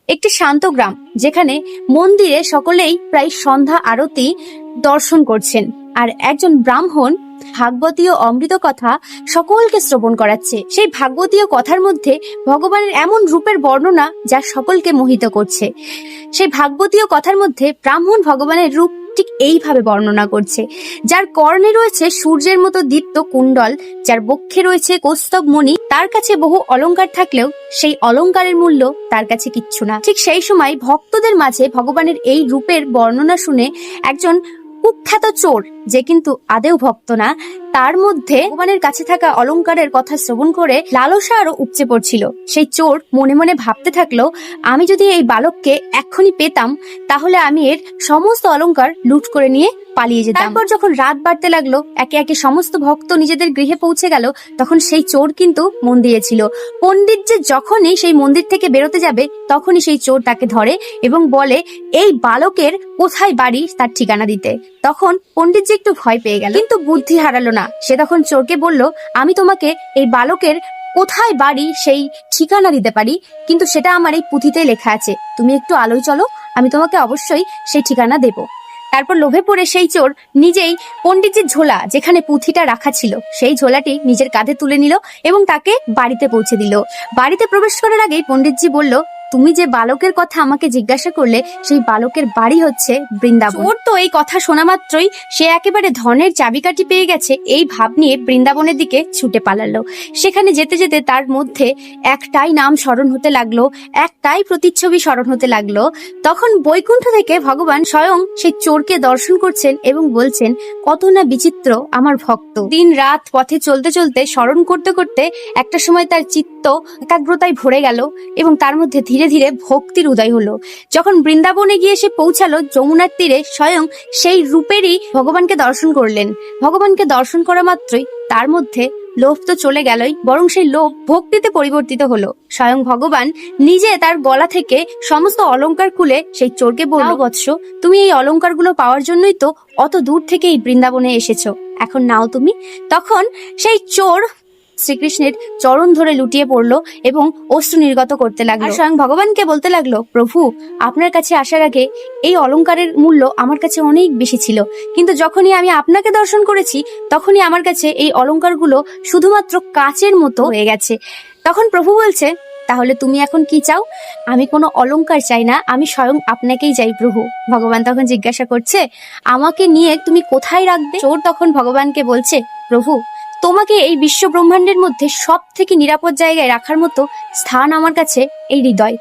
একটি শান্ত গ্রাম, যেখানে মন্দিরে সকলেই প্রায় সন্ধ্যা আরতি দর্শন করছেন, আর একজন ব্রাহ্মণ ভাগবতীয় অমৃত কথা সকলকে শ্রবণ করাচ্ছে। সেই ভাগবতীয় কথার মধ্যে ভগবানের এমন রূপের বর্ণনা যা সকলকে মোহিত করছে। সেই ভাগবতীয় কথার মধ্যে ব্রাহ্মণ ভগবানের রূপ ঠিক এইভাবে বর্ণনা করছে, যার কর্ণে রয়েছে সূর্যের মতো দীপ্ত কুণ্ডল, যার বক্ষে রয়েছে কৌস্তব মণি। তার কাছে বহু অলংকার থাকলেও সেই অলংকারের মূল্য তার কাছে কিচ্ছু না। ঠিক সেই সময় ভক্তদের মাঝে ভগবানের এই রূপের বর্ণনা শুনে একজন কুখ্যাত চোর, যে কিন্তু আদেও ভক্ত না, তার মধ্যে ভগবানের কাছে থাকা অলংকারের কথা শ্রবণ করে লালসা আরো উপচে পড়ছিল। সেই চোর মনে মনে ভাবতে থাকলো, আমি যদি এই বালককে এক্ষুনি পেতাম তাহলে আমি এর সমস্ত অলংকার লুট করে নিয়ে পালিয়ে যেতাম। তারপর যখন রাত বাড়তে লাগলো, একে একে সমস্ত ভক্ত নিজেদের গৃহে পৌঁছে গেল, তখন সেই চোর কিন্তু মন্দিরে ছিল। পণ্ডিত যে যখনই সেই মন্দির থেকে বেরোতে যাবে তখনই সেই চোর তাকে ধরে এবং বলে এই বালকের কোথায় বাড়ি তার ঠিকানা দিতে। তখন পণ্ডিত যে একটু ভয় পেয়ে গেল, কিন্তু বুদ্ধি হারালো না। সে তখন চোরকে বলল, আমি তোমাকে এই বালকের কোথায় বাড়ি সেই ঠিকানা দিতে পারি, কিন্তু সেটা আমার এই পুঁথিতে লেখা আছে। তুমি একটু আলোয় চলো, আমি তোমাকে অবশ্যই সেই ঠিকানা দেব। তারপর লোভে পড়ে সেই চোর নিজেই পণ্ডিতজির ঝোলা, যেখানে পুঁথিটা রাখা ছিল, সেই ঝোলাটি নিজের কাঁধে তুলে নিল এবং তাকে বাড়িতে পৌঁছে দিল। বাড়িতে প্রবেশ করার আগেই পণ্ডিতজি বলল, তুমি যে বালকের কথা আমাকে জিজ্ঞাসা করলে, সেই বালকের বাড়ি হচ্ছে বৃন্দাবন। ওর তো এই কথা শোনা মাত্রই সে একেবারে ধনের চাবিকাঠি পেয়ে গেছে, এই ভাব নিয়ে বৃন্দাবনের দিকে ছুটে পালালো। সেখানে যেতে যেতে তার মধ্যে একটাই নাম স্মরণ হতে লাগলো, একটাই প্রতিচ্ছবি স্মরণ হতে লাগলো। তখন বৈকুণ্ঠ থেকে ভগবান স্বয়ং সেই চোরকে দর্শন করছেন এবং বলছেন, কত না বিচিত্র আমার ভক্ত। দিন রাত পথে চলতে চলতে স্মরণ করতে করতে একটা সময় তার চিত্ত একাগ্রতায় ভরে গেল এবং তার মধ্যে ধীরে ধীরে ভক্তির উদয় হলো। যখন বৃন্দাবনে গিয়ে সে পৌঁছালো, যমুনার তীরে স্বয়ং সেই রূপেরই ভগবানকে দর্শন করলেন। ভগবানকে দর্শন করা মাত্রই তার মধ্যে লোভ তো চলে গেলই, বরং সেই লোভ ভক্তিতে পরিবর্তিত হলো। স্বয়ং ভগবান নিজে তার গলা থেকে সমস্ত অলংকার খুলে সেই চোরকে বলল, বৎস, তুমি এই অলংকারগুলো পাওয়ার জন্যই তো অত দূর থেকে এই বৃন্দাবনে এসেছো, এখন নাও তুমি। তখন সেই চোর শ্রীকৃষ্ণের চরণ ধরে লুটিয়ে পড়লো এবং অশ্রু নির্গত করতে লাগলো। স্বয়ং ভগবানকে বলতে লাগলো, প্রভু, আপনার কাছে আসার আগে এই অলংকারের মূল্য আমার কাছে অনেক বেশি ছিল, কিন্তু যখনই আমি আপনাকে দর্শন করেছি তখনই আমার কাছে এই অলংকারগুলো শুধুমাত্র কাচের মতো হয়ে গেছে। তখন প্রভু বলছে, তাহলে তুমি এখন কি চাও? আমি কোনো অলংকার চাই না, আমি স্বয়ং আপনাকেই চাই প্রভু। ভগবান তখন জিজ্ঞাসা করছে, আমাকে নিয়ে তুমি কোথায় রাখবে? চোর তখন ভগবানকে বলছে, প্রভু, তোমাকে এই বিশ্ব ব্রহ্মাণ্ডের মধ্যে সব থেকে নিরাপদ জায়গায় রাখার মতো স্থান আমার কাছে এই হৃদয়।